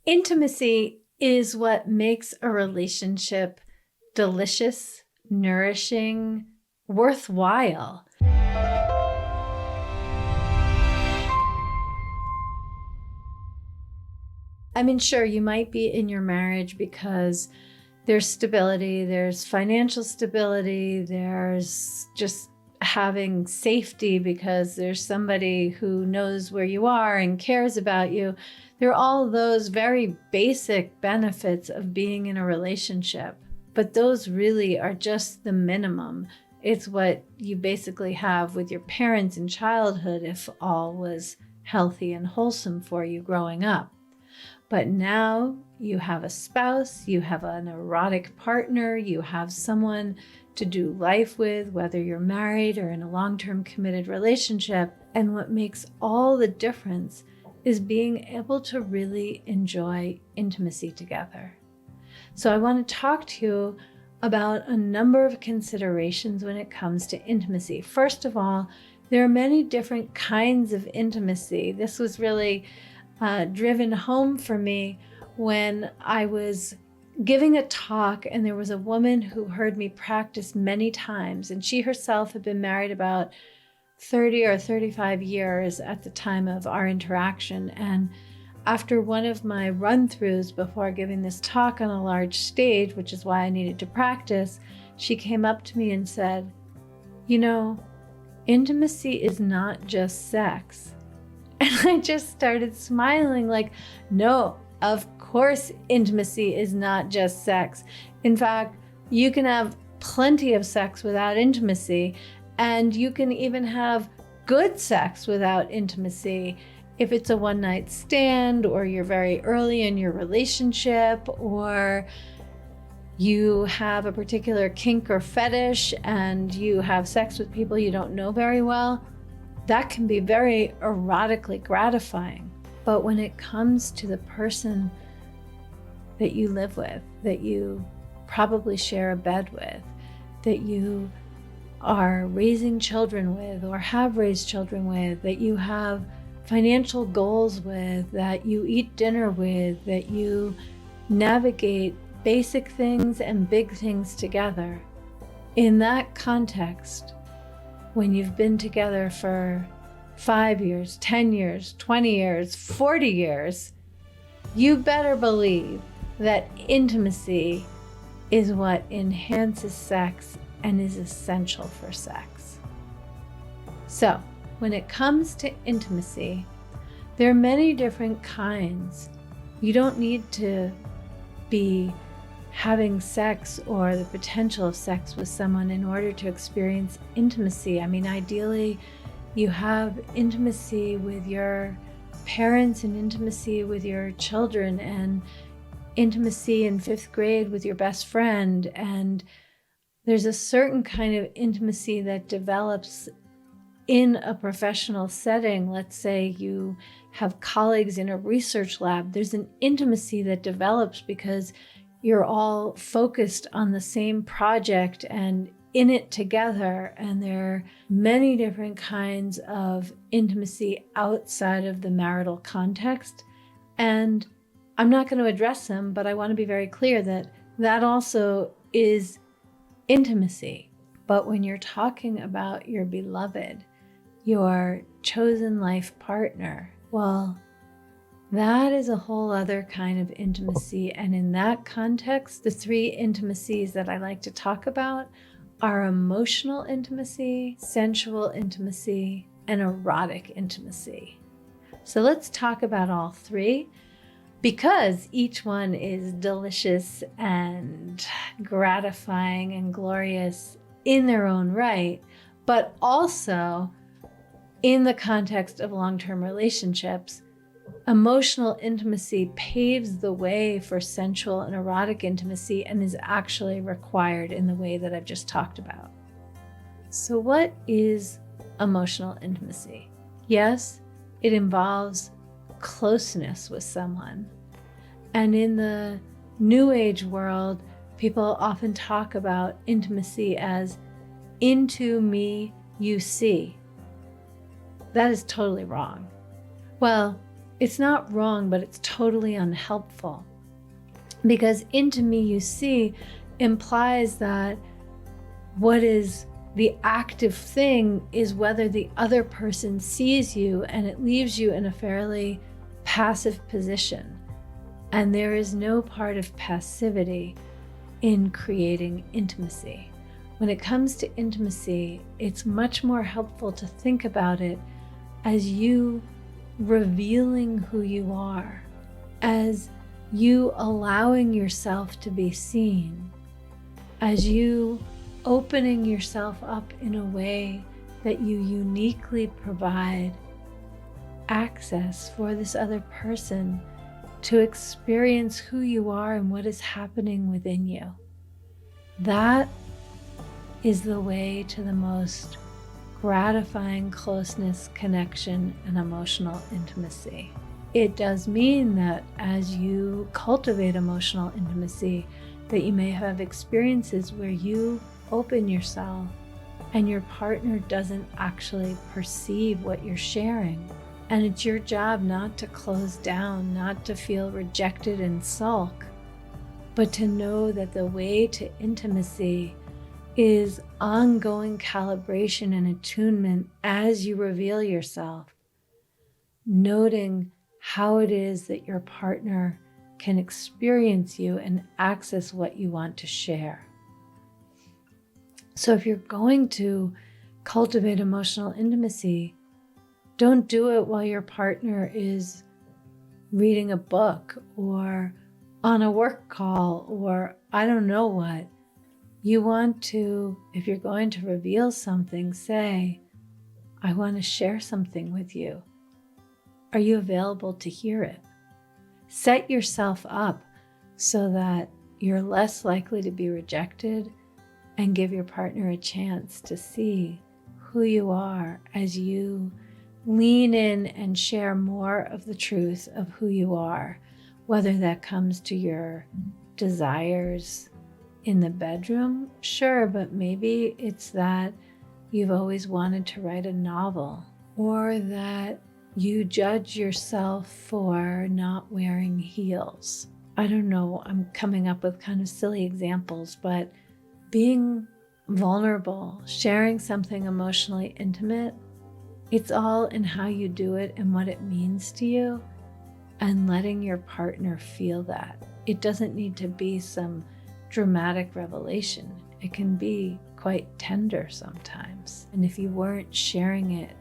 Intimacy is what makes a relationship delicious, nourishing, worthwhile. I mean, sure, you might be in your marriage because there's stability, there's financial stability, there's just having safety because there's somebody who knows where you are and cares about you. There are all those very basic benefits of being in a relationship, but those really are just the minimum. It's what you basically have with your parents in childhood if all was healthy and wholesome for you growing up. But now you have a spouse, you have an erotic partner, you have someone to do life with, whether you're married or in a long-term committed relationship. And what makes all the difference is being able to really enjoy intimacy together. So I want to talk to you about a number of considerations when it comes to intimacy. First of all, there are many different kinds of intimacy. This was really driven home for me when I was giving a talk and there was a woman who heard me practice many times, and she herself had been married about 30 or 35 years at the time of our interaction. And after one of my run-throughs before giving this talk on a large stage, which is why I needed to practice, she came up to me and said, "You know, intimacy is not just sex." And I just started smiling like, no, of course intimacy is not just sex. In fact, you can have plenty of sex without intimacy, and you can even have good sex without intimacy if it's a one-night stand, or you're very early in your relationship, or you have a particular kink or fetish and you have sex with people you don't know very well. That can be very erotically gratifying. But when it comes to the person that you live with, that you probably share a bed with, that you are raising children with or have raised children with, that you have financial goals with, that you eat dinner with, that you navigate basic things and big things together, in that context, when you've been together for 5 years, 10 years, 20 years, 40 years, you better believe that intimacy is what enhances sex and is essential for sex. So, when it comes to intimacy, there are many different kinds. You don't need to be having sex or the potential of sex with someone in order to experience intimacy. I mean, ideally, you have intimacy with your parents and intimacy with your children and intimacy in 5th grade with your best friend. And there's a certain kind of intimacy that develops in a professional setting. Let's say you have colleagues in a research lab. There's an intimacy that develops because you're all focused on the same project and in it together. And there are many different kinds of intimacy outside of the marital context. And I'm not going to address them, but I want to be very clear that that also is intimacy. But when you're talking about your beloved, your chosen life partner, well, that is a whole other kind of intimacy. And in that context, the 3 intimacies that I like to talk about are emotional intimacy, sensual intimacy, and erotic intimacy. So let's talk about all 3, because each one is delicious and gratifying and glorious in their own right, but also in the context of long-term relationships. Emotional intimacy paves the way for sensual and erotic intimacy and is actually required in the way that I've just talked about. So what is emotional intimacy? Yes, it involves closeness with someone. And in the New Age world, people often talk about intimacy as into me you see. That is totally wrong. Well, It's not wrong, but it's totally unhelpful. Because into me, you see, implies that what is the active thing is whether the other person sees you, and it leaves you in a fairly passive position. And there is no part of passivity in creating intimacy. When it comes to intimacy, it's much more helpful to think about it as you revealing who you are, as you allowing yourself to be seen, as you opening yourself up in a way that you uniquely provide access for this other person to experience who you are and what is happening within you. That is the way to the most gratifying closeness, connection, and emotional intimacy. It does mean that as you cultivate emotional intimacy, that you may have experiences where you open yourself and your partner doesn't actually perceive what you're sharing. And it's your job not to close down, not to feel rejected and sulk, but to know that the way to intimacy is ongoing calibration and attunement as you reveal yourself, noting how it is that your partner can experience you and access what you want to share. So if you're going to cultivate emotional intimacy, don't do it while your partner is reading a book or on a work call or I don't know what. You want to, if you're going to reveal something, say, I want to share something with you. Are you available to hear it? Set yourself up so that you're less likely to be rejected, and give your partner a chance to see who you are as you lean in and share more of the truth of who you are, whether that comes to your desires in the bedroom, sure, but maybe it's that you've always wanted to write a novel, or that you judge yourself for not wearing heels. I don't know, I'm coming up with kind of silly examples, but being vulnerable, sharing something emotionally intimate, it's all in how you do it and what it means to you, and letting your partner feel that. It doesn't need to be some dramatic revelation. It can be quite tender sometimes. And if you weren't sharing it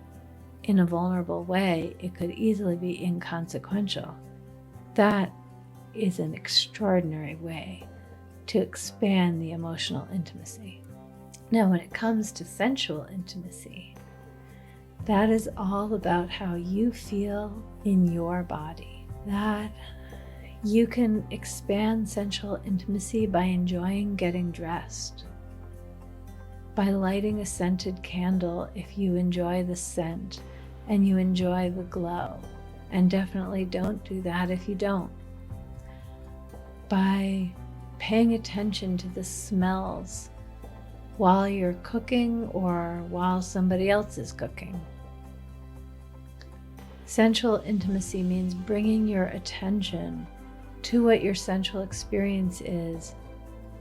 in a vulnerable way, it could easily be inconsequential. That is an extraordinary way to expand the emotional intimacy. Now, when it comes to sensual intimacy, that is all about how you feel in your body. That you can expand sensual intimacy by enjoying getting dressed, by lighting a scented candle if you enjoy the scent and you enjoy the glow, and definitely don't do that if you don't. By paying attention to the smells while you're cooking or while somebody else is cooking. Sensual intimacy means bringing your attention to what your sensual experience is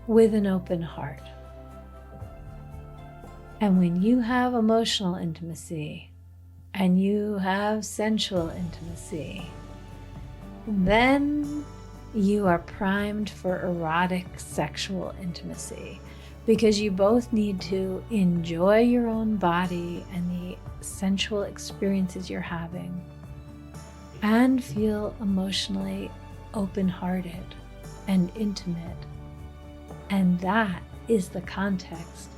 with an open heart. And when you have emotional intimacy and you have sensual intimacy, then you are primed for erotic sexual intimacy, because you both need to enjoy your own body and the sensual experiences you're having, and feel emotionally open-hearted and intimate. And that is the context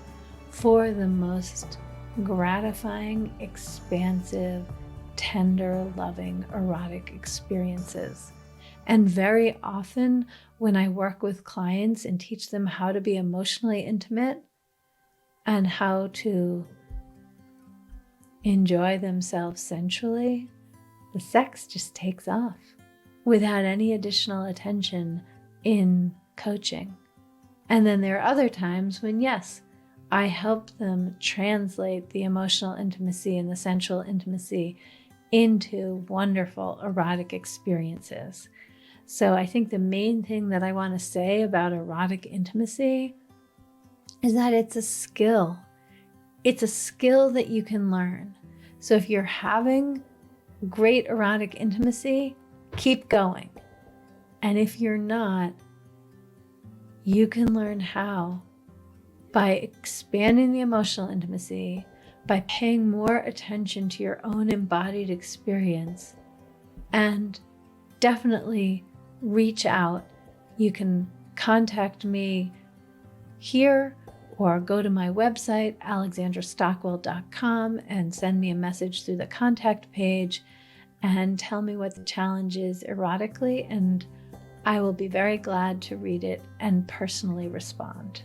for the most gratifying, expansive, tender, loving, erotic experiences. And very often when I work with clients and teach them how to be emotionally intimate and how to enjoy themselves sensually, the sex just takes off without any additional attention in coaching. And then there are other times when, yes, I help them translate the emotional intimacy and the sensual intimacy into wonderful erotic experiences. So I think the main thing that I want to say about erotic intimacy is that it's a skill. It's a skill that you can learn. So if you're having great erotic intimacy, keep going. And if you're not, you can learn how by expanding the emotional intimacy, by paying more attention to your own embodied experience, and definitely reach out. You can contact me here or go to my website, alexandrastockwell.com, and send me a message through the contact page and tell me what the challenge is erotically, and I will be very glad to read it and personally respond.